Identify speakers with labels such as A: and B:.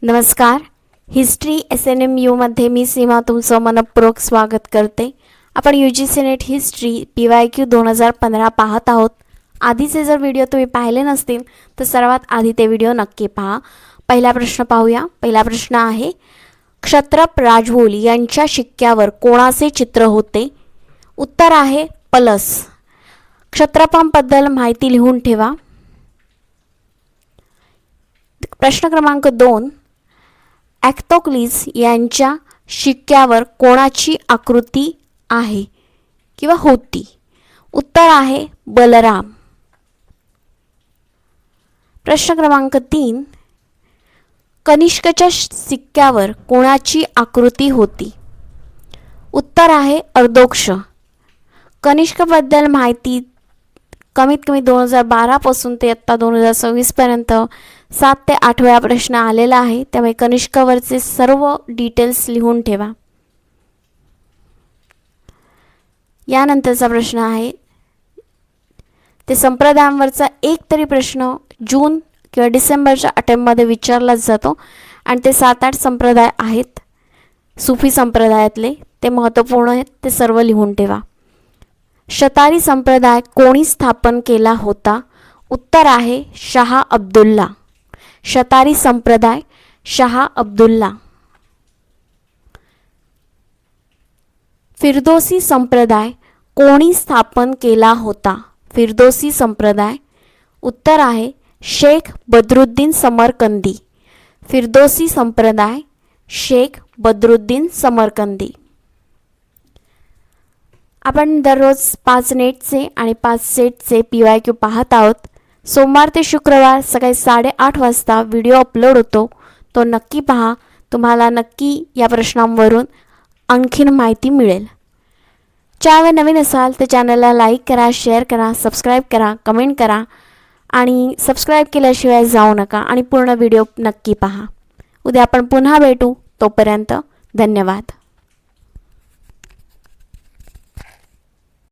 A: नमस्कार. History SNMU मध्ये मी सीमा तुमचं मनपूर्वक स्वागत करते. आपण UGC नेट हिस्ट्री PYQ 2015 पाहत आहोत. आधीचे जर व्हिडिओ तुम्ही पाहिले नसतील तर सर्वात आधी ते व्हिडिओ नक्की पहा. पहिला प्रश्न पाहूया. पहिला प्रश्न आहे, क्षत्रप राजवोल यांच्या शिक्क्यावर कोणाचे चित्र होते? उत्तर आहे पलस. क्षत्रपांबद्दल माहिती लिहून ठेवा. प्रश्न क्रमांक 2, ॲक्तोक्लिस यांच्या शिक्क्यावर कोणाची आकृती आहे किंवा होती? उत्तर आहे बलराम. प्रश्न क्रमांक 3, कनिष्कच्या सिक्क्यावर कोणाची आकृती होती? उत्तर आहे अर्दोक्ष. कनिष्कबद्दल माहिती कमीत कमी 2012 पासून ते आत्ता 2026 पर्यंत 7 ते 8 वेळा प्रश्न आलेला आहे. त्यामुळे कनिष्कवरचे सर्व डिटेल्स लिहून ठेवा. यानंतरचा प्रश्न आहे, ते संप्रदायांवरचा एक तरी प्रश्न जून किंवा डिसेंबरच्या अटेम्प्टमध्ये विचारलाच जातो आणि ते 7-8 संप्रदाय आहेत सुफी संप्रदायातले. ते महत्त्वपूर्ण आहेत, ते सर्व लिहून ठेवा. शतारी संप्रदाय कोणी स्थापन केला होता? उत्तर आहे शाह अब्दुल्ला. शतारी संप्रदाय शाह अब्दुल्ला. फिरदोसी संप्रदाय कोणी स्थापन केला होता? फिरदोसी संप्रदाय. उत्तर आहे शेख बद्रुद्दीन समरकंदी. फिरदोसी संप्रदाय शेख बद्रुद्दीन समरकंदी. आपण दररोज 5 नेटचे आणि 5 सेटचे PYQ पाहत आहोत. सोमवार ते शुक्रवार सकाळी 8:30 वाजता व्हिडिओ अपलोड होतो. तो नक्की पहा. तुम्हाला नक्की या प्रश्नांवरून आणखीन माहिती मिळेल. चॅनल नवीन असाल तर चॅनलला लाईक करा, शेअर करा, सबस्क्राईब करा, कमेंट करा आणि सबस्क्राईब केल्याशिवाय जाऊ नका आणि पूर्ण व्हिडिओ नक्की पहा. उद्या आपण पुन्हा भेटू. तोपर्यंत धन्यवाद.